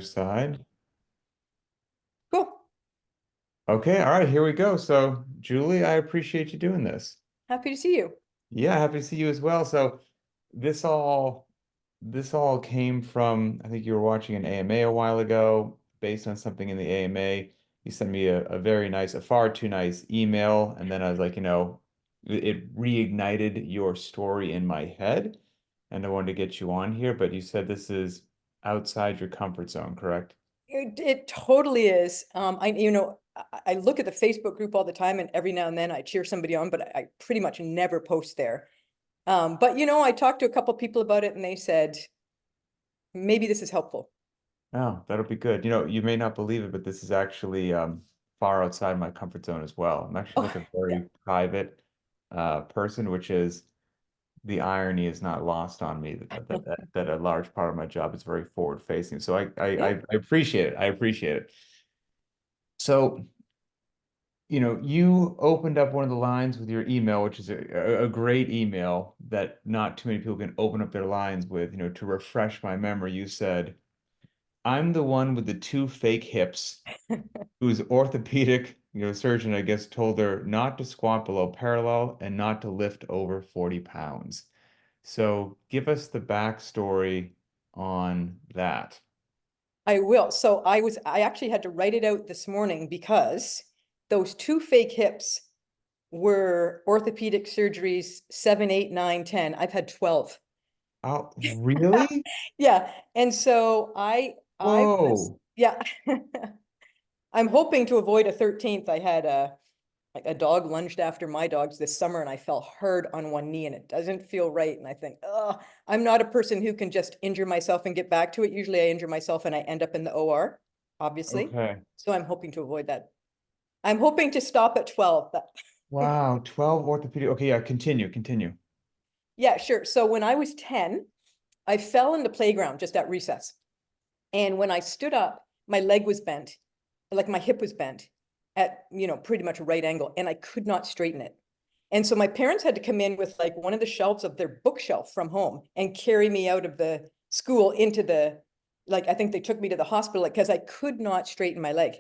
other side. Cool. Okay, all right, here we go. So, Julie, I appreciate you doing this. Happy to see you. Yeah, happy to see you as well. So, this all this all came from, I think you were watching an AMA a while ago, based on something in the AMA. You sent me a very nice, a far too nice email, and then I was like, it reignited your story in my head, and I wanted to get you on here, but you said this is outside your comfort zone, correct? It totally is. I look at the Facebook group all the time, and every now and then I cheer somebody on, but I pretty much never post there. But I talked to a couple people about it, and they said maybe this is helpful. Oh, that'll be good. You may not believe it, but this is actually far outside my comfort zone as well. I'm actually Oh, like a yeah. very private person, which is the irony is not lost on me that a large part of my job is very forward facing. So Yeah. I appreciate it. I appreciate it. So, you opened up one of the lines with your email, which is a great email that not too many people can open up their lines with, to refresh my memory. You said, I'm the one with the two fake hips whose orthopedic, surgeon, I guess, told her not to squat below parallel and not to lift over 40 pounds. So give us the backstory on that. I will. So I actually had to write it out this morning because those two fake hips were orthopedic surgeries 7, 8, 9, 10. I've had 12. Oh, really? Yeah. And so I was, Whoa. yeah. I'm hoping to avoid a 13th. I had a dog lunged after my dogs this summer and I fell hard on one knee and it doesn't feel right. And I think, oh, I'm not a person who can just injure myself and get back to it. Usually I injure myself and I end up in the OR, obviously. Okay. So I'm hoping to avoid that. I'm hoping to stop at 12. Wow. 12 orthopedic. Okay, yeah, continue. Yeah, sure. So when I was 10, I fell in the playground just at recess. And when I stood up, my leg was bent, like my hip was bent at, pretty much a right angle, and I could not straighten it. And so my parents had to come in with like one of the shelves of their bookshelf from home and carry me out of the school into like, I think they took me to the hospital because I could not straighten my leg.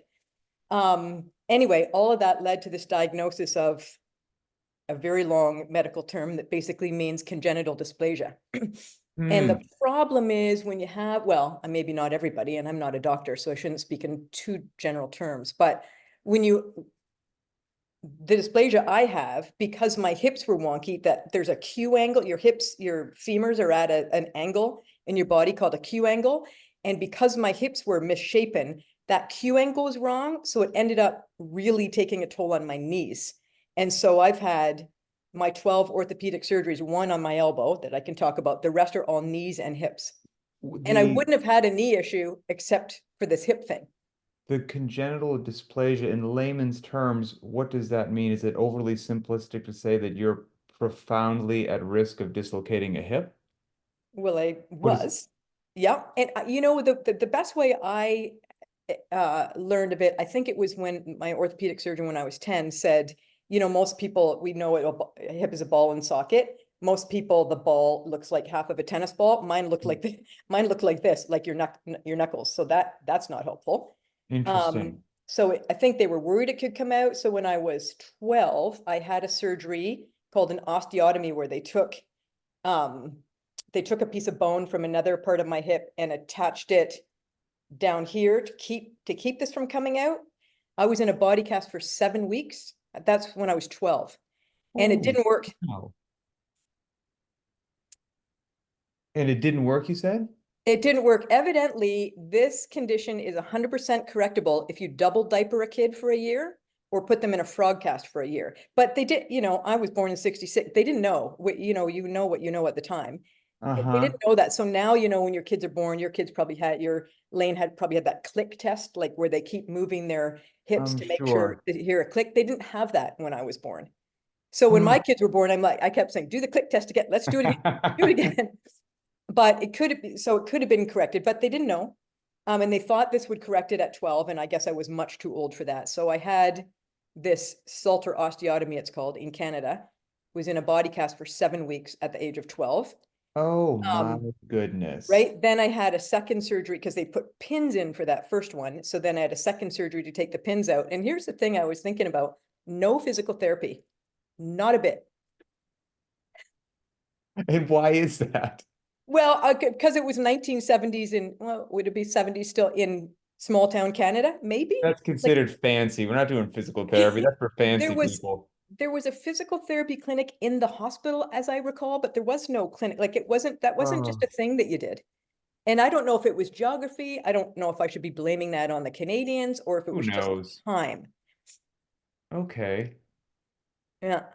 Anyway, all of that led to this diagnosis of a very long medical term that basically means congenital dysplasia. And the Hmm. problem is when you have, well, maybe not everybody, and I'm not a doctor, so I shouldn't speak in too general terms, but when the dysplasia I have, because my hips were wonky, that there's a Q angle, your hips, your femurs are at an angle in your body called a Q angle. And because my hips were misshapen, that Q angle was wrong. So it ended up really taking a toll on my knees. And so I've had my 12 orthopedic surgeries, one on my elbow that I can talk about. The rest are all knees and hips. And I The wouldn't have had a knee issue except for this hip thing. the congenital dysplasia in layman's terms, what does that mean? Is it overly simplistic to say that you're profoundly at risk of dislocating a hip? Well, I What is was. Yeah. And the best way I learned of it, I think it was when my orthopedic surgeon, when I was 10, said, most people, we know a hip is a ball and socket. Most people, the ball looks like half of a tennis ball. Mine looked like mine looked like this, like your knuckles. So that's not helpful. Um, interesting? so I think they were worried it could come out. So when I was 12, I had a surgery called an osteotomy where um, they took a piece of bone from another part of my hip and attached it down here to keep this from coming out. I was in a body cast for 7 weeks. That's when I was 12. And it Oh, didn't work. wow. And it didn't work, you said? It didn't work. Evidently, this condition is 100% correctable if you double diaper a kid for a year or put them in a frog cast for a year. But they did, I was born in 66. They didn't know what, you know what you know at the time. They Uh-huh. didn't know that. So now, when your kids are born, your kids probably Lane had probably had that click test, like where they keep moving their hips I'm to make sure sure. to hear a click. They didn't have that when I was born. So when Hmm. my kids were born, I kept saying, do the click test again. Let's do it again. Do it again. But it could have been corrected, but they didn't know. And they thought this would correct it at 12. And I guess I was much too old for that. So I had this Salter osteotomy, it's called, in Canada, was in a body cast for 7 weeks at the age of 12. Oh my Um, goodness. right? Then I had a second surgery because they put pins in for that first one. So then I had a second surgery to take the pins out. And here's the thing I was thinking about, no physical therapy, not a bit. And why is that? Well, because it was 1970s and, well, would it be 70s still in small town Canada? Maybe. That's Like considered fancy. We're not doing physical therapy. That's for there fancy was people. there was a physical therapy clinic in the hospital, as I recall, but there was no clinic. Like that wasn't just Oh, a thing that you did. And I don't know if it was geography. I don't know if I should be blaming that on the Canadians or if it who was just knows? time. Okay. Yeah.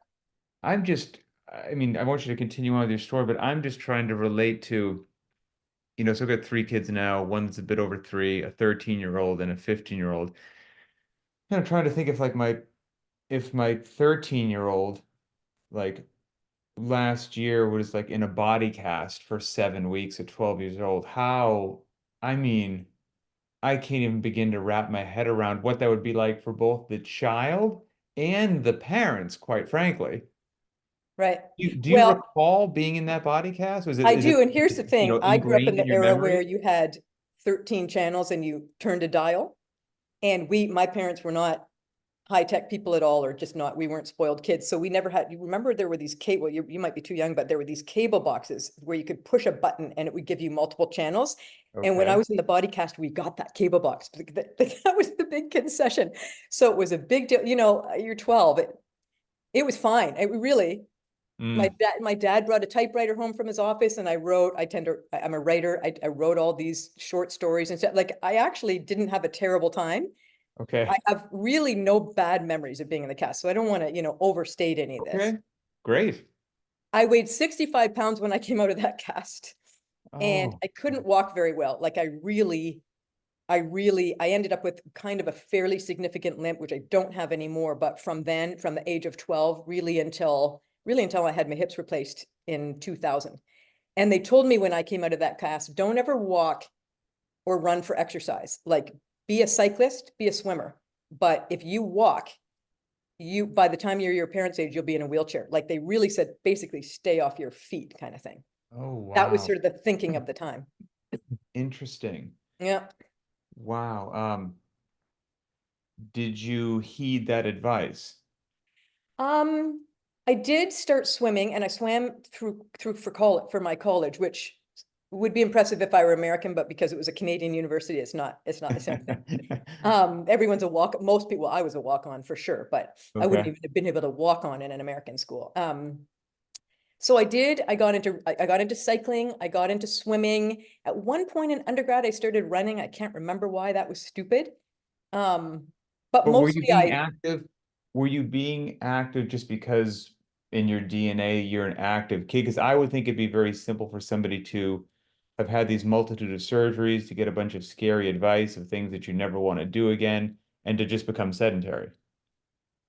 I mean, I want you to continue on with your story, but I'm just trying to relate to, so I've got three kids now. One's a bit over three, a 13-year-old and a 15-year-old. And I'm trying to think if my 13-year-old, like last year was like in a body cast for 7 weeks at 12 years old, I mean, I can't even begin to wrap my head around what that would be like for both the child and the parents, quite frankly. Right. Do you Well, recall being in that body cast? Was it I is it do. And here's the thing. I grew up in ingrained in the your era where memory? you had 13 channels and you turned a dial. And my parents were not high-tech people at all, or just not, we weren't spoiled kids. So we never had, you remember there were these cable, you might be too young, but there were these cable boxes where you could push a button and it would give you multiple channels. And when I Okay. was in the body cast, we got that cable box. That was the big concession. So it was a big deal. You're 12. It was fine. It really, Mm, my dad brought a typewriter home from his office and I'm a writer. I wrote all these short stories and stuff. Like I actually didn't have a terrible time. I okay. have really no bad memories of being in the cast, so I don't want to, overstate any of this. Okay. Great. I weighed 65 pounds when I came out of that cast, and Oh, I couldn't walk very well. Like I ended up with kind of a fairly significant limp, which I don't have anymore. But from the age of 12, really until I had my hips replaced in 2000. And they told me when I came out of that cast, don't ever walk or run for exercise. Like be a cyclist, be a swimmer. But if you walk, by the time you're your parents' age, you'll be in a wheelchair. Like they really said, basically stay off your feet kind of thing. oh That was wow. sort of the thinking of the time. Interesting. Yeah. Wow. Did you heed that advice? Um, I did start swimming and I swam through for my college, which would be impressive if I were American, but because it was a Canadian university, it's not the same thing. Everyone's a most people, I was a walk-on for sure, but I wouldn't Okay. even have been able to walk on in an American school. So I got into cycling, I got into swimming. At one point in undergrad, I started running. I can't remember why, that was stupid. Um, but But were you mostly being active? Were you being active just because in your DNA you're an active kid? Because I would think it'd be very simple for somebody to have had these multitude of surgeries to get a bunch of scary advice of things that you never want to do again and to just become sedentary.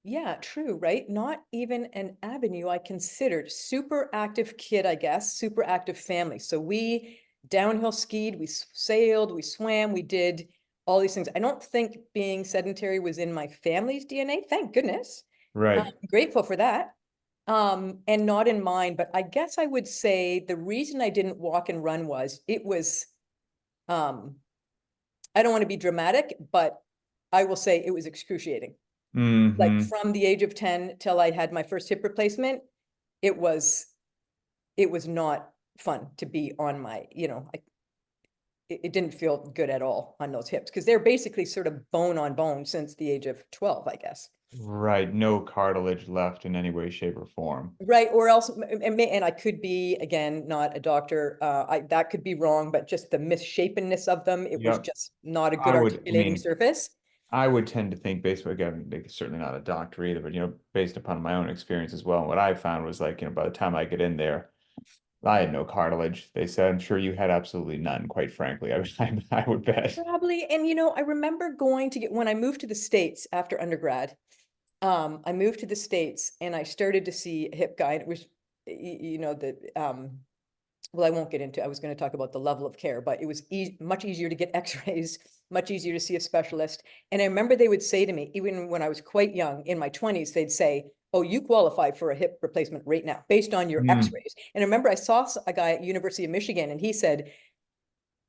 Yeah, true, right? Not even an avenue I considered. Super active kid, I guess, super active family. So we downhill skied, we sailed, we swam, we did all these things. I don't think being sedentary was in my family's DNA, thank goodness. I'm Right. grateful for that. And not in mine, but I guess I would say the reason I didn't walk and run was um, I don't want to be dramatic, but I will say it was excruciating. Like Hmm. from the age of 10 till I had my first hip replacement, it was it was not fun to be on it didn't feel good at all on those hips because they're basically sort of bone on bone since the age of 12, I guess. Right. No cartilage left in any way, shape, or form. Right, or else, and I could be, again, not a doctor, that could be wrong, but just the misshapenness of them, it was Yep. just not a good I articulating mean, surface. I would tend to think based, again, like, certainly not a doctor either, but based upon my own experience as well. And what I found was like, by the time I get in there, I had no cartilage. They said, I'm sure you had absolutely none, quite frankly. I would bet. Probably, and I remember when I moved to the States after undergrad, I moved to the States and I started to see a hip guy, and it was, well, I won't get into, I was going to talk about the level of care, but it was much easier to get x-rays, much easier to see a specialist. And I remember they would say to me, even when I was quite young, in my 20s, they'd say, oh, you qualify for a hip replacement right now based on your Mm, x-rays. And I remember I saw a guy at University of Michigan and he said,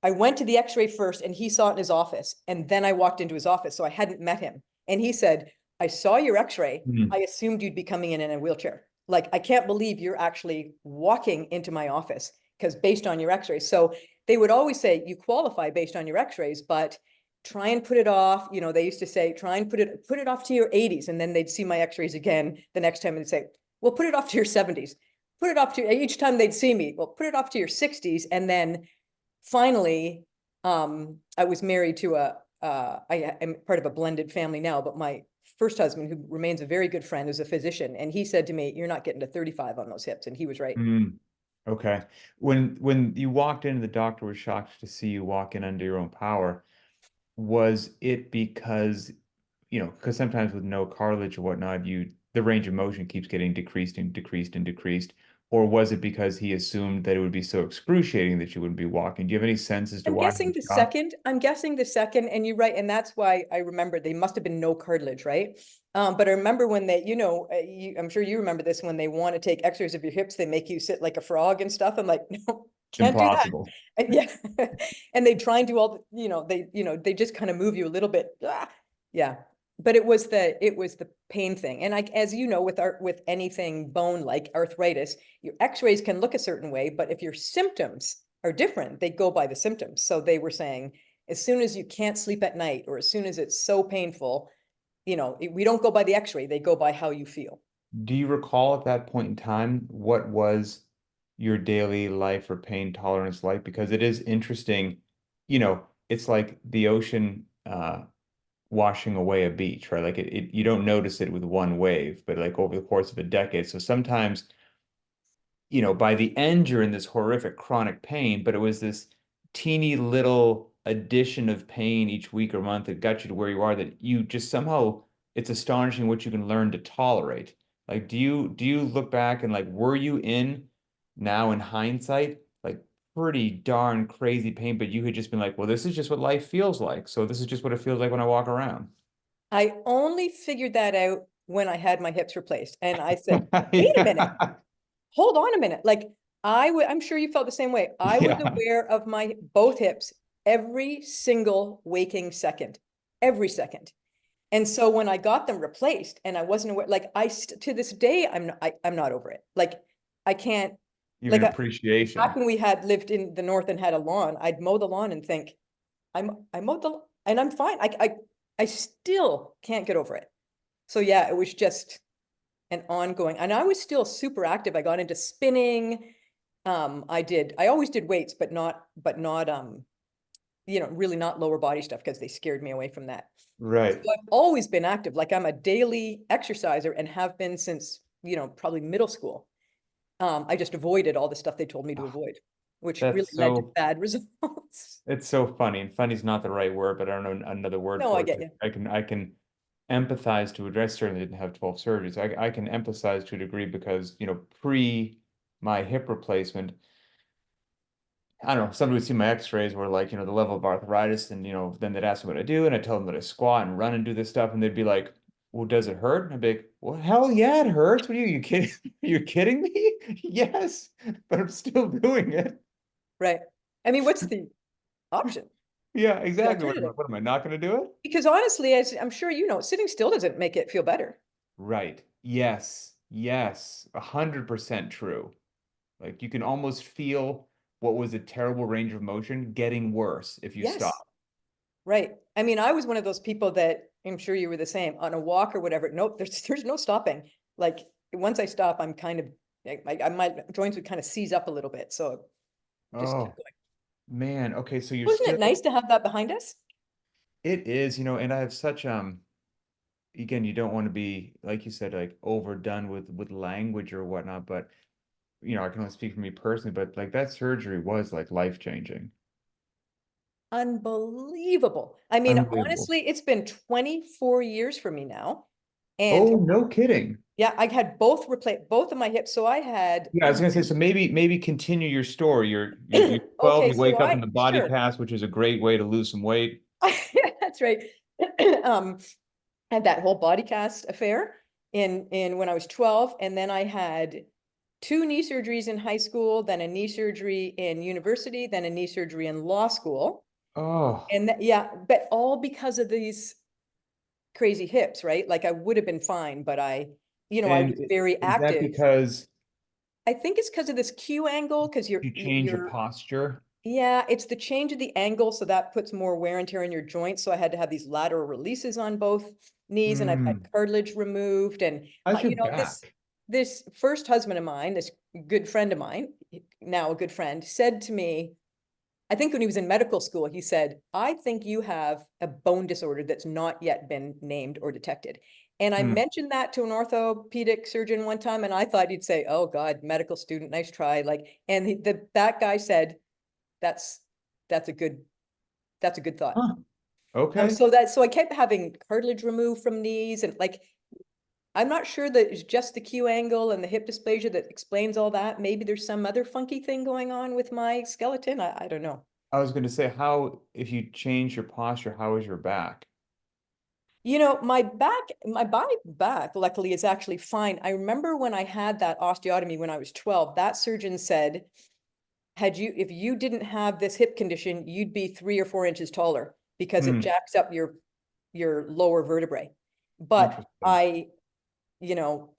I went to the x-ray first and he saw it in his office. And then I walked into his office. So I hadn't met him. And he said, I saw your x-ray. I mm. assumed you'd be coming in a wheelchair. Like, I can't believe you're actually walking into my office because based on your x-rays. So they would always say you qualify based on your x-rays, but try and put it off. You know, they used to say, try and put it off to your 80s. And then they'd see my x-rays again the next time and they'd say, well, put it off to your 70s. Put it off to each time they'd see me. Well, put it off to your 60s. And then finally, I was married to I am part of a blended family now, but my first husband, who remains a very good friend, is a physician. And he said to me, you're not getting to 35 on those hips. And he was right. Mm. Okay. When you walked in, the doctor was shocked to see you walk in under your own power. Was it because, because sometimes with no cartilage or whatnot, the range of motion keeps getting decreased and decreased and decreased, or was it because he assumed that it would be so excruciating that you wouldn't be walking? Do you have any sense as to I'm why he guessing was the shocked? second. I'm guessing the second, and you're right, and that's why I remember they must have been no cartilage, right? But I remember when they, I'm sure you remember this when they want to take X-rays of your hips, they make you sit like a frog and stuff. I'm like, no, can't do that. Impossible. And yeah, and they try and do all the, they just kind of move you a little bit. Yeah, but it was the pain thing, and as you know, with anything bone like arthritis, your X-rays can look a certain way, but if your symptoms are different, they go by the symptoms. So they were saying, as soon as you can't sleep at night, or as soon as it's so painful, we don't go by the X-ray; they go by how you feel. Do you recall at that point in time what was your daily life or pain tolerance like? Because it is interesting, it's like the ocean washing away a beach, right? Like you don't notice it with one wave, but like over the course of a decade. So sometimes, by the end, you're in this horrific chronic pain, but it was this teeny little addition of pain each week or month that got you to where you are that you just somehow, it's astonishing what you can learn to tolerate. Like, do you look back and like, were you in now in hindsight, like pretty darn crazy pain, but you had just been like, well, this is just what life feels like. So this is just what it feels like when I walk around. I only figured that out when I had my hips replaced, and I said, "Wait a minute, Yeah. hold on a minute." Like I'm sure you felt the same way. I was Yeah. aware of my both hips every single waking second, every second. And so when I got them replaced and I wasn't aware, like to this day, I'm not over it. Like I can't, You have like an back appreciation. when we had lived in the north and had a lawn, I'd mow the lawn and think, I mowed and I'm fine. I still can't get over it. So yeah, it was just an ongoing, and I was still super active. I got into spinning. I always did weights, but not really not lower body stuff because they scared me away from that. So Right. I've always been active. Like I'm a daily exerciser and have been since, probably middle school. I just avoided all the stuff they told me to Ah, avoid, which really That's led to so bad results. it's so funny. And funny is not the right word, but I don't know another word No, I for it. get 'Cause you. I can empathize to address. Certainly didn't have 12 surgeries. I can empathize to a degree because, pre my hip replacement, I don't know, somebody would see my x-rays were like, the level of arthritis, and then they'd ask me what I do, and I tell them that I squat and run and do this stuff, and they'd be like, well, does it hurt? And I'd be like, well, hell yeah, it hurts. What are you kidding? You're kidding me? Yes, but I'm still doing it. Right. I mean, what's the option, Yeah, the exactly. alternative? What am I not going to do it? Because honestly, as I'm sure you know, sitting still doesn't make it feel better. Right. Yes. Yes. 100% true. Like you can almost feel what was a terrible range of motion getting worse if you Yes. stop. Right. I mean, I was one of those people that I'm sure you were the same on a walk or whatever. Nope, there's no stopping. Like once I stop, I'm kind of my joints would kind of seize up a little bit. So just kept Oh, going. man. Okay, so you're Wasn't it still nice to have that behind us? it is, and I have such again, you don't want to be like you said like overdone with language or whatnot, but I can only speak for me personally, but like that surgery was like life-changing. Unbelievable. I mean, Unbelievable. honestly, it's been 24 years for me now. And Oh, no kidding. yeah, I had both of my hips. So I had, Yeah, I was gonna say, so maybe continue your story. You're 12, okay, you so wake up in the body sure. cast, which is a great way to lose some weight. That's right. um, had that whole body cast affair. in when I was 12, and then I had two knee surgeries in high school, then a knee surgery in university, then a knee surgery in law school. Oh, And yeah, but all because of these crazy hips, right? Like I would have been fine, but I was and very is that active. because I think it's because of this Q angle, because you change your you're, posture? yeah, it's the change of the angle, so that puts more wear and tear in your joints. So I had to have these lateral releases on both knees, and I've had Hmm. cartilage removed. And How's your this back? first husband of mine, this good friend of mine, now a good friend, said to me, I think when he was in medical school, he said, I think you have a bone disorder that's not yet been named or detected. And I Hmm. mentioned that to an orthopedic surgeon one time, and I thought he'd say, oh God, medical student, nice try. Like, and that guy said, that's that's a good thought. Huh. Okay. So I kept having cartilage removed from knees, and like I'm not sure that it's just the Q angle and the hip dysplasia that explains all that. Maybe there's some other funky thing going on with my skeleton. I don't know. I was going to say, how, if you change your posture, how is your back? My back, luckily is actually fine. I remember when I had that osteotomy when I was 12, that surgeon said, if you didn't have this hip condition, you'd be 3 or 4 inches taller because it Hmm. jacks up your lower vertebrae. But Interesting. you know,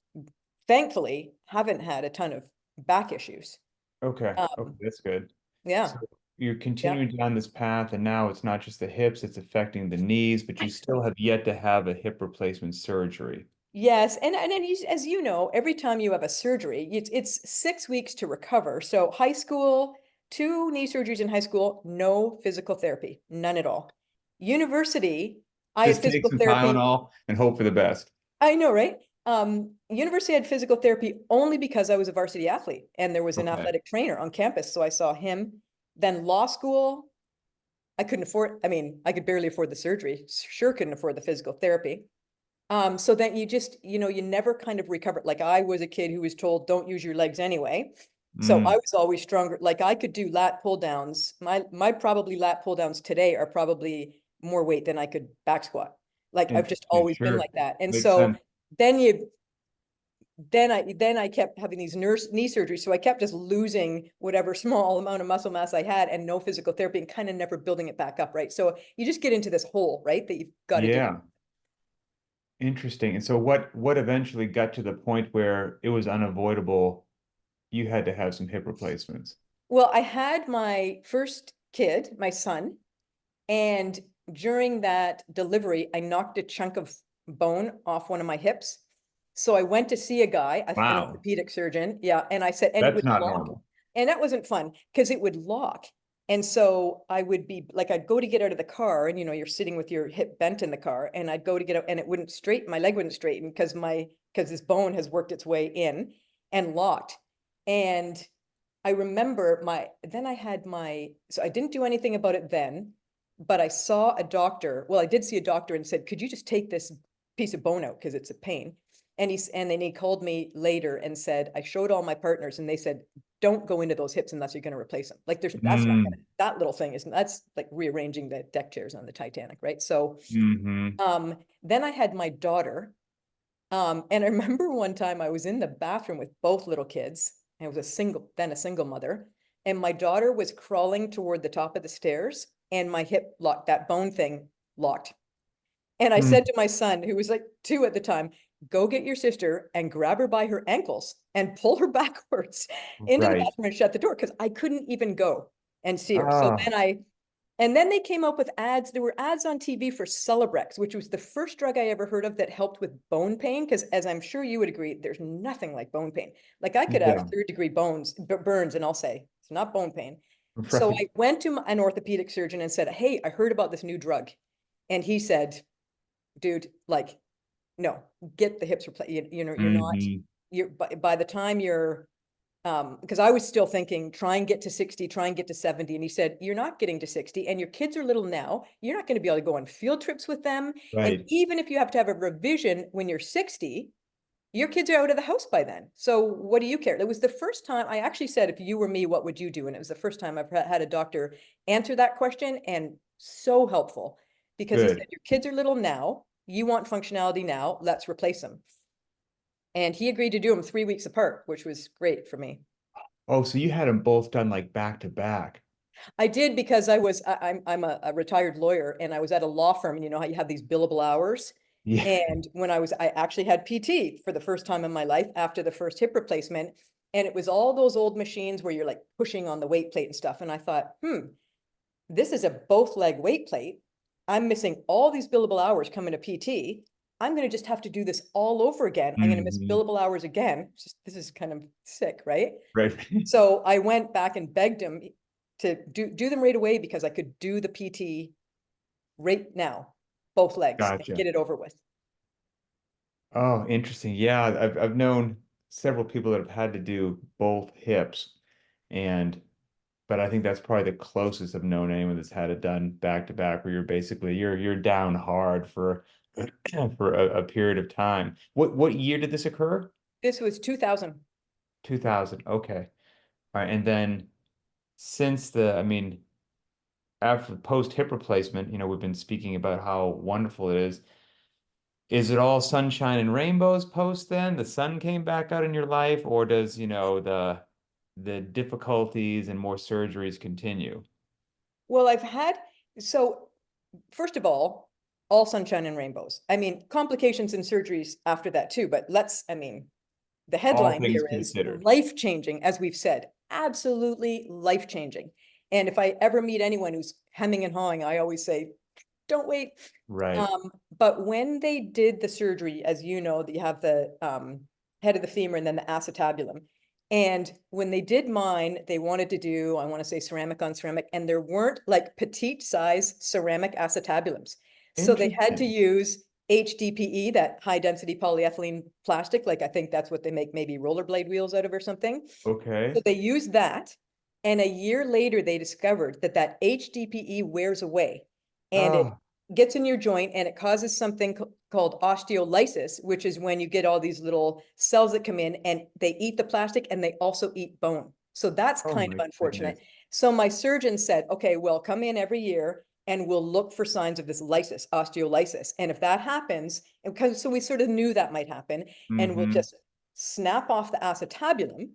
thankfully haven't had a ton of back issues. Okay. Okay, Um, that's good. yeah, So you're yeah. continuing down this path, and now it's not just the hips, it's affecting the knees, but you still have yet to have a hip replacement surgery. Yes, and then as you know, every time you have a surgery, it's 6 weeks to recover. So high school, two knee surgeries in high school, no physical therapy, none at all. University, I had Just take physical some therapy. Tylenol and hope for the best. I know, right? University had physical therapy only because I was a varsity athlete and there was an Okay. athletic trainer on campus, so I saw him. Then law school, I couldn't afford, I mean, I could barely afford the surgery, sure couldn't afford the physical therapy. So then you just, you never kind of recover. Like I was a kid who was told, don't use your legs anyway. So I Mm, was always stronger. Like I could do lat pull downs. My probably lat pull downs today are probably more weight than I could back squat. Like I've just interesting. always been Sure. like that. And Makes so sense. then you, then I kept having these knee surgeries. So I kept just losing whatever small amount of muscle mass I had and no physical therapy and kind of never building it back up. Right. So you just get into this hole, right? That you've got to deal with. Yeah. Interesting. And so what eventually got to the point where it was unavoidable, you had to have some hip replacements? Well, I had my first kid, my son, and during that delivery, I knocked a chunk of bone off one of my hips. So I went to see a guy, an Wow. orthopedic surgeon. Yeah. And I said, and it That's would not lock. normal. And that wasn't fun because it would lock. And so I would be like, I'd go to get out of the car and, you're sitting with your hip bent in the car and I'd go to get out and it wouldn't straighten, my leg wouldn't straighten because this bone has worked its way in and locked. And I remember then I had so I didn't do anything about it then, but I saw a doctor. Well, I did see a doctor and said, could you just take this piece of bone out? Because it's a pain. And then he called me later and said, I showed all my partners and they said, don't go into those hips unless you're going to replace them. Like Mm, that little thing that's like rearranging the deck chairs on the Titanic, right? So, hmm. then I had my daughter, and I remember one time I was in the bathroom with both little kids. I was a single mother, and my daughter was crawling toward the top of the stairs, and my hip locked, that bone thing locked. And I Hmm. said to my son, who was like 2 at the time, go get your sister and grab her by her ankles and pull her backwards into the Right. bathroom and shut the door because I couldn't even go and see her. So Ah, and then they came up with ads. There were ads on TV for Celebrex, which was the first drug I ever heard of that helped with bone pain. Because as I'm sure you would agree, there's nothing like bone pain. Like I could have yeah. third-degree burns, and I'll say it's not bone pain. So Right. I went to an orthopedic surgeon and said, "Hey, I heard about this new drug," and he said, "Dude, like, no, get the hips replaced. You're not. Hmm. By the time you're because I was still thinking, try and get to 60, try and get to 70. And he said, you're not getting to 60 and your kids are little now. You're not going to be able to go on field trips with them. And Right. even if you have to have a revision when you're 60, your kids are out of the house by then. So what do you care? It was the first time I actually said, if you were me, what would you do? And it was the first time I've had a doctor answer that question, and so helpful because he said, Good. your kids are little now. You want functionality now. Let's replace them. And he agreed to do them 3 weeks apart, which was great for me. Oh, so you had them both done like back to back. I did because I'm a retired lawyer and I was at a law firm, and you know how you have these billable hours. Yeah. And I actually had PT for the first time in my life after the first hip replacement. And it was all those old machines where you're like pushing on the weight plate and stuff. And I thought, this is a both leg weight plate. I'm missing all these billable hours coming to PT. I'm going to just have to do this all over again. I'm going to miss Hmm. billable hours again. This is kind of sick, right? Right. So I went back and begged him to do them right away because I could do the PT right now, both legs, and Gotcha. get it over with. Oh, interesting. Yeah, I've known several people that have had to do both hips, and but I think that's probably the closest I've known anyone that's had it done back to back, where you're basically you're down hard for for a period of time. What year did this occur? This was 2000. 2000. Okay. All right, and then since I mean, after post hip replacement, we've been speaking about how wonderful it is. Is it all sunshine and rainbows post then? The sun came back out in your life, or does, the difficulties and more surgeries continue? Well, so first of all sunshine and rainbows. I mean, complications and surgeries after that too, but the All headline things here is considered. life-changing, as we've said, absolutely life-changing. And if I ever meet anyone who's hemming and hawing, I always say, don't wait. Right. But when they did the surgery, as you know, that you have the head of the femur and then the acetabulum. And when they did mine, they wanted to do, I want to say ceramic on ceramic, and there weren't like petite size ceramic acetabulums. So they had to Interesting. use HDPE, that high density polyethylene plastic. Like I think that's what they make maybe rollerblade wheels out of or something. So Okay. they used that. And a year later, they discovered that that HDPE wears away and it Oh, gets in your joint and it causes something called osteolysis, which is when you get all these little cells that come in and they eat the plastic and they also eat bone. So that's oh kind my of unfortunate. goodness. So my surgeon said, okay, well, come in every year and we'll look for signs of this lysis, osteolysis. And if that happens, and because so we sort of knew that might happen, and we'll Mm-hmm. just snap off the acetabulum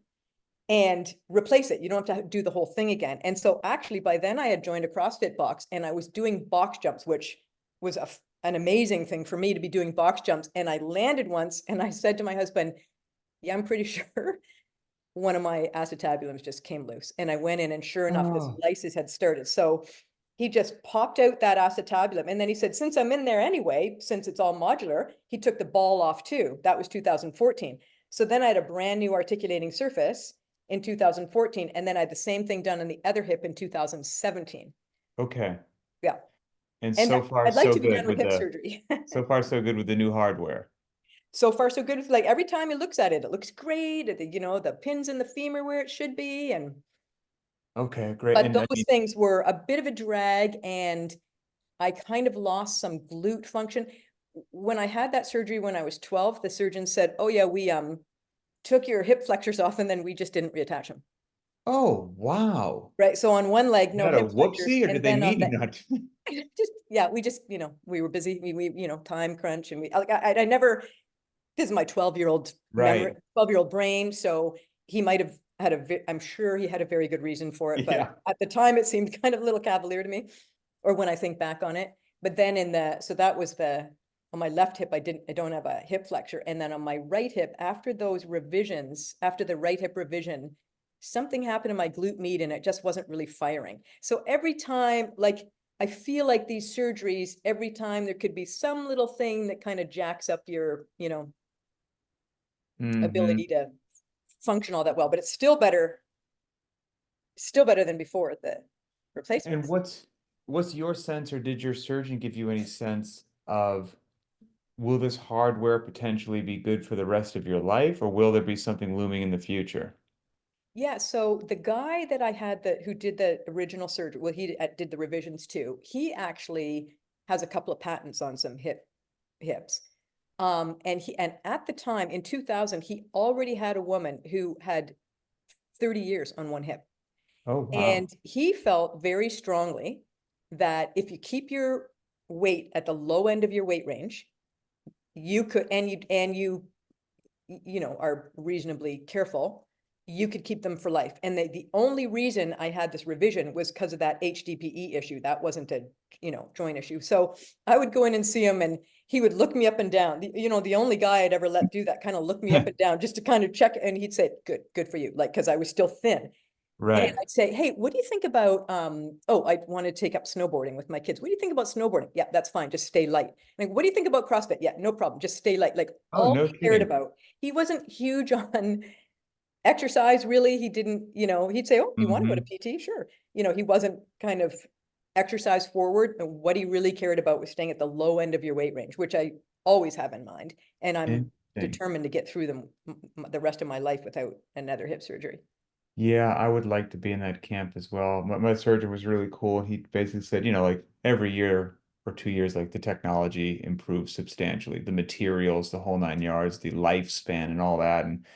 and replace it. You don't have to do the whole thing again. And so actually by then I had joined a CrossFit box and I was doing box jumps, which was an amazing thing for me to be doing box jumps. And I landed once and I said to my husband, yeah, I'm pretty sure one of my acetabulums just came loose. And I went in and sure enough, this Oh, lysis had started. So he just popped out that acetabulum. And then he said, since I'm in there anyway, since it's all modular, he took the ball off too. That was 2014. So then I had a brand new articulating surface in 2014. And then I had the same thing done on the other hip in 2017. okay. Yeah. And And so far, I'd like so to be good done with with hip the surgery. so far, so good with the new hardware. So far, so good. Like every time he looks at it, it looks great. The pins in the femur where it should be. Okay, great. But And I those mean, things were a bit of a drag and I kind of lost some glute function. When I had that surgery when I was 12, the surgeon said, oh yeah, we took your hip flexors off and then we just didn't reattach them. oh wow. Right. So on one leg, Is no that a hip flexors. whoopsie, or And did they then on mean the to not? just yeah, we were busy. Time crunch and I never this is my 12-year-old memory, Right. 12-year-old brain. So he might have had I'm sure he had a very good reason for it, but Yeah. at the time it seemed kind of a little cavalier to me, or when I think back on it. But then so that was on my left hip, I don't have a hip flexor. And then on my right hip, after those revisions, after the right hip revision, something happened in my glute med and it just wasn't really firing. So every time, like, I feel like these surgeries, every time there could be some little thing that kind of jacks up your, Hmm. ability to function all that well, but it's still better than before the And replacements. what's your sense, or did your surgeon give you any sense of, will this hardware potentially be good for the rest of your life, or will there be something looming in the future? Yeah, so the guy that I had who did the original surgery, well, he did the revisions too. He actually has a couple of patents on some hips. And at the time in 2000, he already had a woman who had 30 years on one hip. Oh And wow. he felt very strongly that if you keep your weight at the low end of your weight range, you could, and you are reasonably careful, you could keep them for life. And the only reason I had this revision was because of that HDPE issue. That wasn't a, joint issue. So I would go in and see him and he would look me up and down. The only guy I'd ever let do that kind of look me up and down just to kind of check. And he'd say, good for you. Like, cause I was still thin. And Right. I'd say, hey, what do you think about, I want to take up snowboarding with my kids. What do you think about snowboarding? Yeah, that's fine. Just stay light. Like, what do you think about CrossFit? Yeah, no problem. Just stay light. Like Oh, all no he cared kidding. about. He wasn't huge on exercise, really. He didn't, he'd say, oh, you want to go to Hmm. PT? Sure. He wasn't kind of exercise forward. And what he really cared about was staying at the low end of your weight range, which I always have in mind. And I'm Interesting. determined to get through the rest of my life without another hip surgery. Yeah, I would like to be in that camp as well. My surgeon was really cool. He basically said, like every year or 2 years, like the technology improves substantially, the materials, the whole 9 yards, the lifespan and all that. And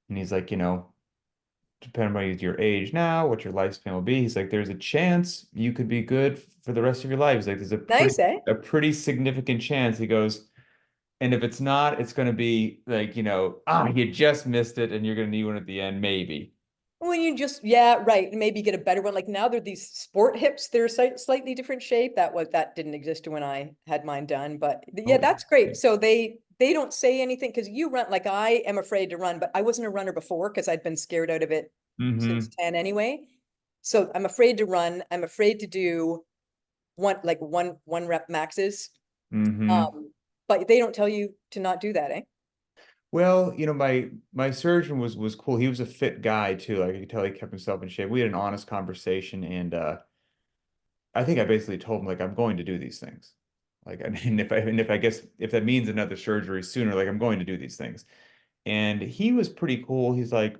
he's like, depending on your age now, what your lifespan will be, he's like, there's a chance you could be good for the rest of your life. He's like, there's Nice, eh? a pretty significant chance. He goes, and if it's not, it's going to be like, you just missed it and you're going to need one at the end, maybe. When you just, yeah, right. Maybe get a better one. Like now they're these sport hips. They're slightly different shape. That didn't exist when I had mine done. But yeah, Oh, that's great. So they don't say anything because you run. Like I am afraid to run, but I wasn't a runner before because I'd been scared out of it since mm-hmm. 10 anyway. So I'm afraid to run. I'm afraid to do one rep maxes. Mm-hmm. Um, but they don't tell you to not do that, eh? Well, my surgeon was cool. He was a fit guy too. Like I could tell he kept himself in shape. We had an honest conversation, and I think I basically told him like I'm going to do these things. Like and if I guess if that means another surgery sooner, like I'm going to do these things. And he was pretty cool. He's like,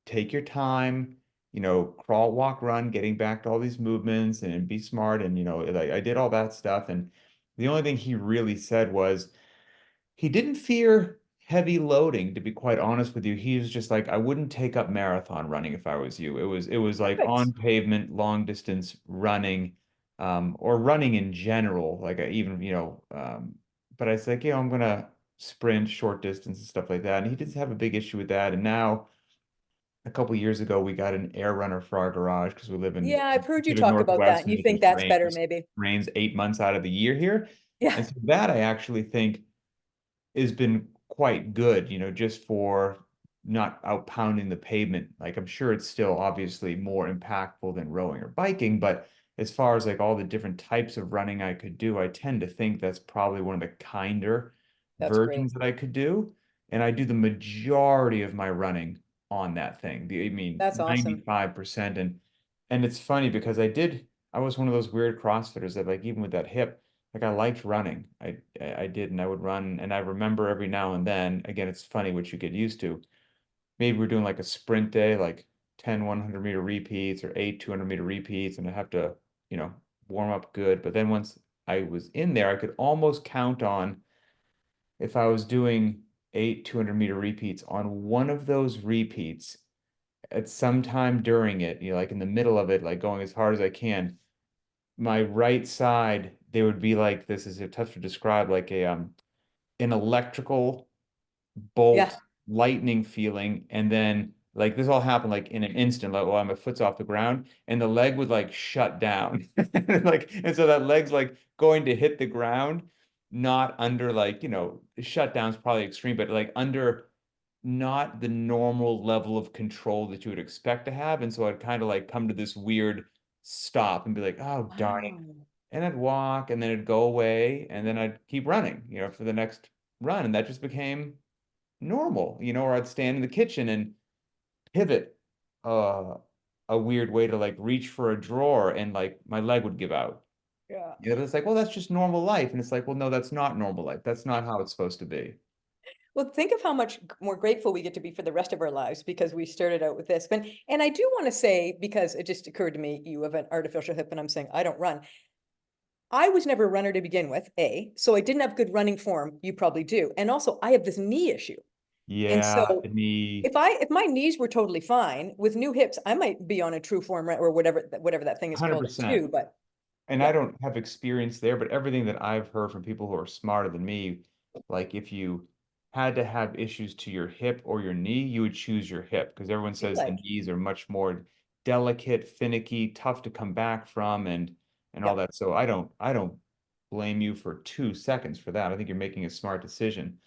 take your time, crawl, walk, run, getting back to all these movements and be smart. And like I did all that stuff. And the only thing he really said was he didn't fear heavy loading, to be quite honest with you. He was just like, I wouldn't take up marathon running if I was you. It was like Perfect. on pavement, long distance running, or running in general. Like I even, but I was like, I'm gonna sprint short distance and stuff like that. And he didn't have a big issue with that. And now a couple years ago, we got an air runner for our garage because we live in Yeah, I've heard you Pacific talk about that. Northwest And and you it think just that's better, rains maybe? 8 months out of the year here. Yeah, And so that I actually think has been quite good, just for not out pounding the pavement. Like I'm sure it's still obviously more impactful than rowing or biking, but as far as like all the different types of running I could do, I tend to think that's probably one of the kinder that's great. versions that I could do. And I do the majority of my running on that thing. I mean, That's awesome. 95%. And it's funny because I was one of those weird CrossFitters that like even with that hip, like I liked running. I did, and I would run, and I remember every now and then. Again, it's funny what you get used to. Maybe we're doing like a sprint day, like 10 100-meter repeats or 8 200-meter repeats, and I have to, you know, warm up good. But then once I was in there, I could almost count on if I was doing 8 200-meter repeats on one of those repeats at some time during it, like in the middle of it, like going as hard as I can, my right side, there would be like this is tough to describe, like a an electrical Yeah. bolt lightning feeling, and then like this all happened like in an instant, like while my foot's off the ground, and the leg would like shut down. Like, and so that leg's like going to hit the ground, not under like, shutdown's probably extreme, but like under not the normal level of control that you would expect to have. And so I'd kind of like come to this weird stop and be like, oh, darn it. Wow. And I'd walk and then it'd go away and then I'd keep running, for the next run. And that just became normal, or I'd stand in the kitchen and pivot uh, a weird way to like reach for a drawer and like my leg would give out. Yeah. It's like, well, that's just normal life. And it's like, well, no, that's not normal life. That's not how it's supposed to be. Well, think of how much more grateful we get to be for the rest of our lives because we started out with this. And I do want to say, because it just occurred to me, you have an artificial hip, and I'm saying I don't run. I was never a runner to begin with, A. So I didn't have good running form. You probably do. And also I have this knee issue. And Yeah, so the knee, if my knees were totally fine with new hips, I might be on a true form or whatever that thing is called 100%. too. But And I yeah, don't have experience there, but everything that I've heard from people who are smarter than me, like if you had to have issues to your hip or your knee, you would choose your hip because everyone feel says the like, knees are much more delicate, finicky, tough to come back from and all yeah. that. So I don't blame you for 2 seconds for that. I think you're making a smart decision.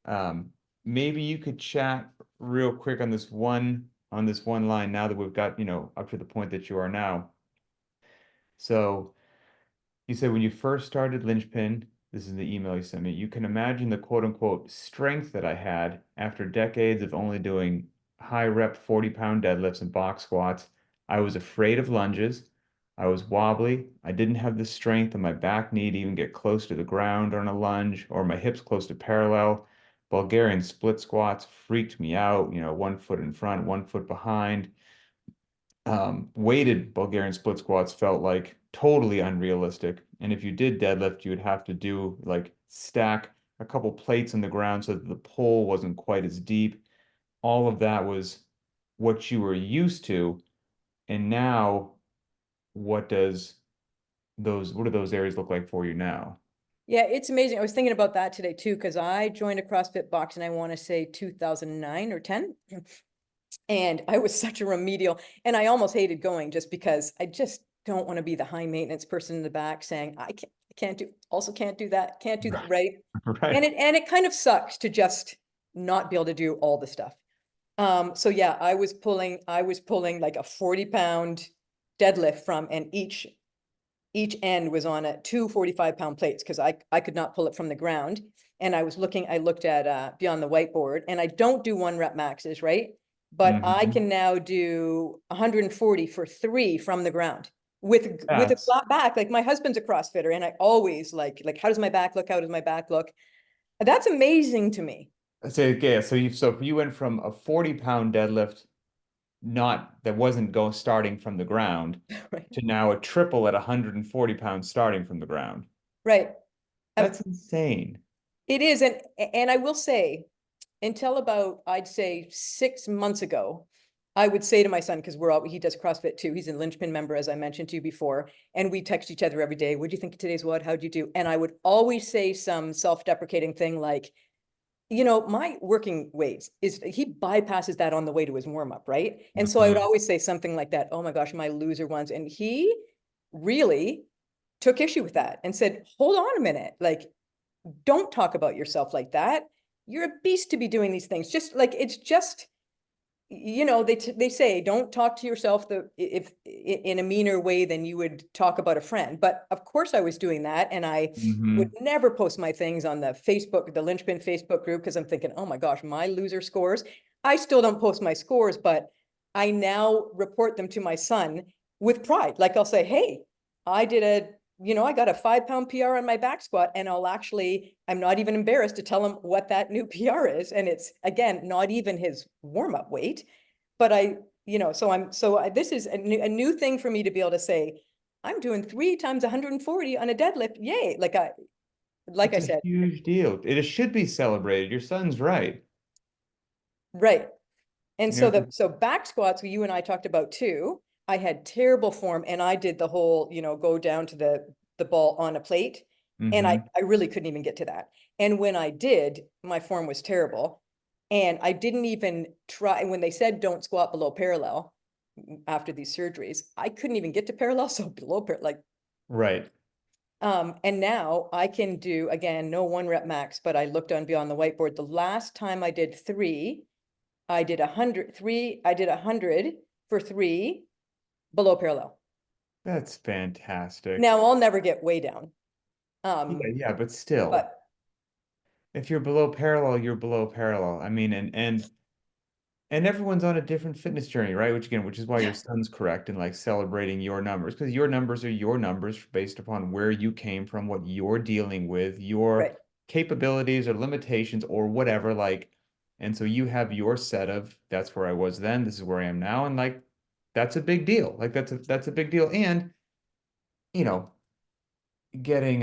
Um, Maybe you could chat real quick on this one line now that we've got, up to the point that you are now. So you said when you first started Linchpin, this is the email you sent me, you can imagine the quote unquote strength that I had after decades of only doing high rep 40-pound deadlifts and box squats. I was afraid of lunges. I was wobbly. I didn't have the strength on my back knee to even get close to the ground on a lunge or my hips close to parallel. Bulgarian split squats freaked me out, 1 foot in front, 1 foot behind. Weighted Bulgarian split squats felt like totally unrealistic. And if you did deadlift, you would have to do like stack a couple plates on the ground so that the pull wasn't quite as deep. All of that was what you were used to. And now, what does what do those areas look like for you now? Yeah, it's amazing. I was thinking about that today too, because I joined a CrossFit box and I want to say 2009 or 10. And I was such a remedial, and I almost hated going just because I just don't want to be the high maintenance person in the back saying, I can't do, also can't do that, can't do that, Right. right? Right. And it kind of sucks to just not be able to do all the stuff. So yeah, I was pulling like a 40-pound deadlift from, and each end was on a two 45-pound plates because I could not pull it from the ground. And I looked at beyond the whiteboard, and I don't do 1 rep maxes, right? But I Hmm. can now do 140 for 3 from the ground with a That's flat back. Like my husband's a CrossFitter, and I always like, how does my back look? How does my back look? That's amazing to me. so okay, so you went from a 40-pound deadlift not that wasn't go starting from the ground Right. to now a triple at 140 pounds starting from the ground. Right. That's insane. It is, and I will say, until about, I'd say 6 months ago, I would say to my son, because he does CrossFit too. He's a Linchpin member, as I mentioned to you before, and we text each other every day. What do you think of today's what? How'd you do? And I would always say some self-deprecating thing like, my working weights is he bypasses that on the way to his warm up, right? And so I would Mhm. always say something like that. Oh my gosh, my loser ones. And he really took issue with that and said, hold on a minute. Like, don't talk about yourself like that. You're a beast to be doing these things. Just like, it's just, they say don't talk to yourself if in a meaner way than you would talk about a friend. But of course I was doing that, and I would Mhm. never post my things on the Linchpin Facebook group, because I'm thinking, oh my gosh, my loser scores. I still don't post my scores, but I now report them to my son with pride. Like I'll say, hey, I got a 5-pound PR on my back squat, and I'm not even embarrassed to tell him what that new PR is. And it's, again, not even his warm up weight, but this is a new thing for me to be able to say, I'm doing 3 times 140 on a deadlift. Yay. Like It's I a said, huge deal. It should be celebrated. Your son's right. right. And You know, so back squats, you and I talked about too. I had terrible form, and I did the whole, go down to the ball on a plate. And I hmm really couldn't even get to that. And when I did, my form was terrible. And I didn't even try. When they said don't squat below parallel after these surgeries, I couldn't even get to parallel. So below like, Right. and now I can do, again, no 1 rep max, but I looked on beyond the whiteboard. The last time I did 3, I did 100 for 3 below parallel. That's fantastic. Now I'll never get way down. Yeah, Um, yeah, but still, but if you're below parallel, you're below parallel. I mean, and everyone's on a different fitness journey, right? Which is why your yeah, son's correct in like celebrating your numbers, because your numbers are your numbers based upon where you came from, what you're dealing with, your right. capabilities or limitations or whatever. Like, and so you have your set of that's where I was then, this is where I am now, and like that's a big deal. Like that's a big deal. And you know, getting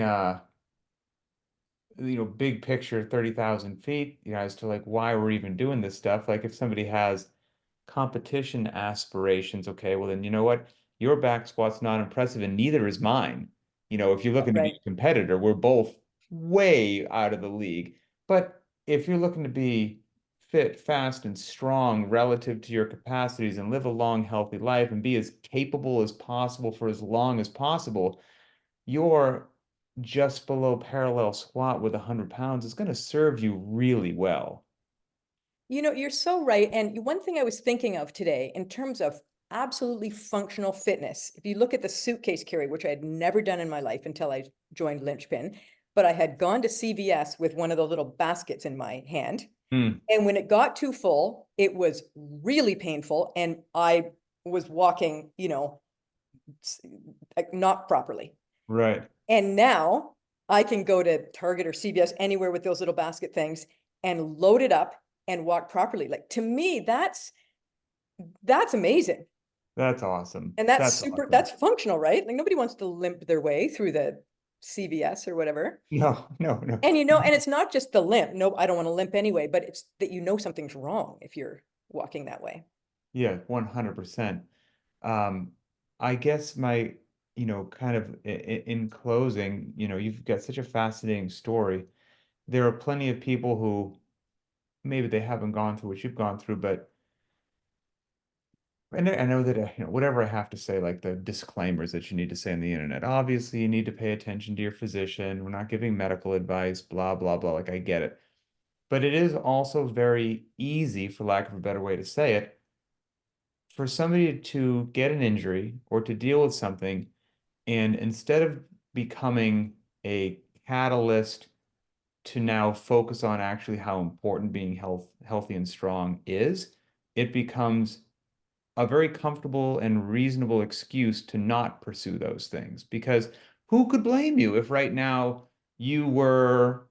big picture 30,000 feet, as to like why we're even doing this stuff. Like if somebody has competition aspirations, okay, well then you know what? Your back squat's not impressive and neither is mine. If you're looking to be Right. a competitor, we're both way out of the league. But if you're looking to be fit, fast, and strong relative to your capacities and live a long, healthy life and be as capable as possible for as long as possible, your just below parallel squat with 100 pounds is going to serve you really well. You know, you're so right. And one thing I was thinking of today in terms of absolutely functional fitness, if you look at the suitcase carry, which I had never done in my life until I joined Linchpin, but I had gone to CVS with one of the little baskets in my hand. Mm, And when it got too full, it was really painful. And I was walking, like not properly. right. And now I can go to Target or CVS anywhere with those little basket things and load it up and walk properly. Like to me, that's amazing. That's awesome. And that's That's super, awesome. that's functional, right? Like nobody wants to limp their way through the CVS or whatever. No, no, no. And and it's not just the limp. No, I don't want to limp anyway, but it's that something's wrong if you're walking that way. Yeah, 100%. Um, I guess my, kind of in closing, you've got such a fascinating story. There are plenty of people who maybe they haven't gone through what you've gone through, but I know that, whatever I have to say, like the disclaimers that you need to say on the internet, obviously you need to pay attention to your physician. We're not giving medical advice, blah, blah, blah. Like I get it. But it is also very easy, for lack of a better way to say it, for somebody to get an injury or to deal with something, and instead of becoming a catalyst to now focus on actually how important being healthy and strong is, it becomes a very comfortable and reasonable excuse to not pursue those things. Because who could blame you if right now you were,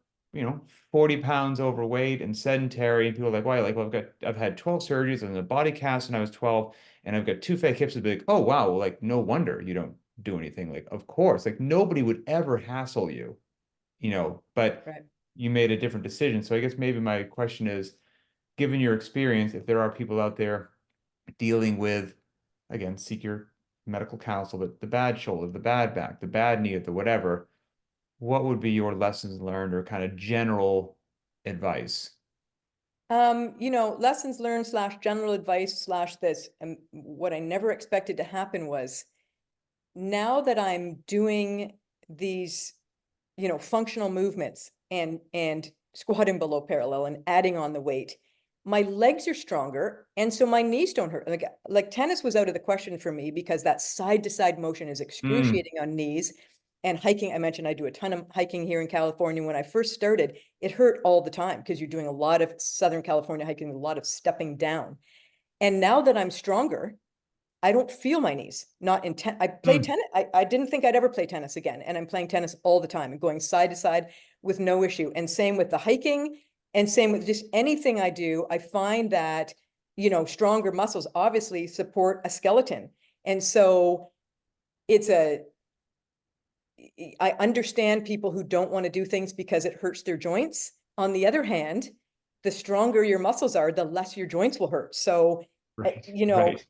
40 pounds overweight and sedentary, and people are like, why? Like, well, I've had 12 surgeries and a body cast when I was 12, and I've got two fake hips. It'd be like, oh wow, well, like no wonder you don't do anything. Like, of course, like nobody would ever hassle you, but Right. you made a different decision. So I guess maybe my question is, given your experience, if there are people out there dealing with, again, seek your medical counsel, the bad shoulder, the bad back, the bad knee, the whatever, what would be your lessons learned or kind of general advice? Lessons learned slash general advice slash this. And what I never expected to happen was now that I'm doing these, functional movements and squatting below parallel and adding on the weight, my legs are stronger, and so my knees don't hurt. Like tennis was out of the question for me because that side to side motion is Mm, excruciating on knees. And hiking, I mentioned I do a ton of hiking here in California. When I first started, it hurt all the time because you're doing a lot of Southern California hiking, a lot of stepping down. And now that I'm stronger, I don't feel my knees. Not in I play mm, tennis. I didn't think I'd ever play tennis again. And I'm playing tennis all the time and going side to side with no issue. And same with the hiking and same with just anything I do. I find that, stronger muscles obviously support a skeleton. And so it's I understand people who don't want to do things because it hurts their joints. On the other hand, the stronger your muscles are, the less your joints will hurt. So, right, right.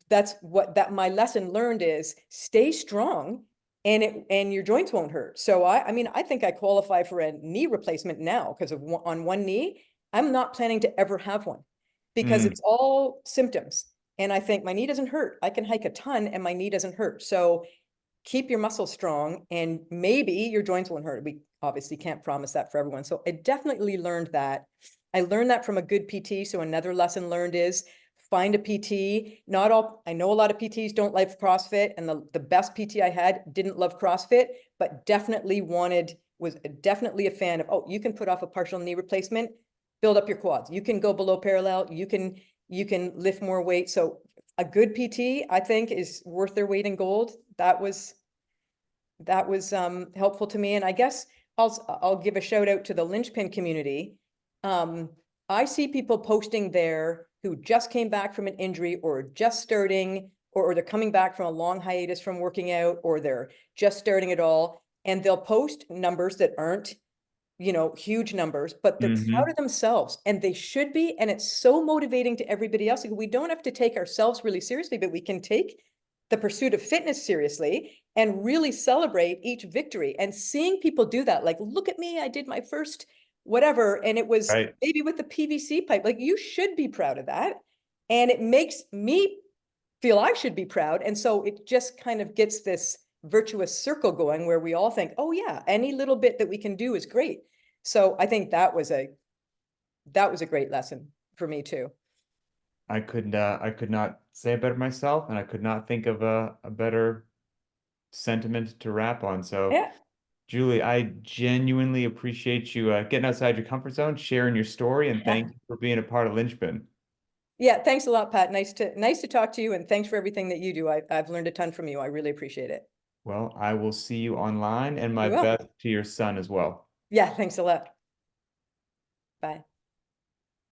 that's what that my lesson learned is stay strong and your joints won't hurt. So I mean, I think I qualify for a knee replacement now because of on one knee. I'm not planning to ever have one because Mm, it's all symptoms. And I think my knee doesn't hurt. I can hike a ton and my knee doesn't hurt. So keep your muscles strong and maybe your joints won't hurt. We obviously can't promise that for everyone. So I definitely learned that. I learned that from a good PT. So another lesson learned is find a PT. Not all, I know a lot of PTs don't like CrossFit, and the best PT I had didn't love CrossFit, but was definitely a fan of, oh, you can put off a partial knee replacement, build up your quads. You can go below parallel. You can lift more weight. So a good PT, I think, is worth their weight in gold. That was helpful to me. And I guess I'll give a shout out to the Linchpin community. Um, I see people posting there who just came back from an injury or just starting, or they're coming back from a long hiatus from working out, or they're just starting it all. And they'll post numbers that aren't, huge numbers, but they're proud hmm of themselves and they should be. And it's so motivating to everybody else. Like, we don't have to take ourselves really seriously, but we can take the pursuit of fitness seriously and really celebrate each victory. And seeing people do that, like, look at me, I did my first whatever. And it was Right. maybe with the PVC pipe, like you should be proud of that. And it makes me feel I should be proud. And so it just kind of gets this virtuous circle going where we all think, oh yeah, any little bit that we can do is great. So I think that was a great lesson for me too. I could not say it better myself, and I could not think of a better sentiment to wrap on. So, Yeah. Julie, I genuinely appreciate you getting outside your comfort zone, sharing your story, and thank you for being a part of Linchpin. Yeah, thanks a lot, Pat. Nice to talk to you, and thanks for everything that you do. I've learned a ton from you. I really appreciate it. Well, I will see you online, and my You will. best to your son as well. Yeah, thanks a lot. Bye.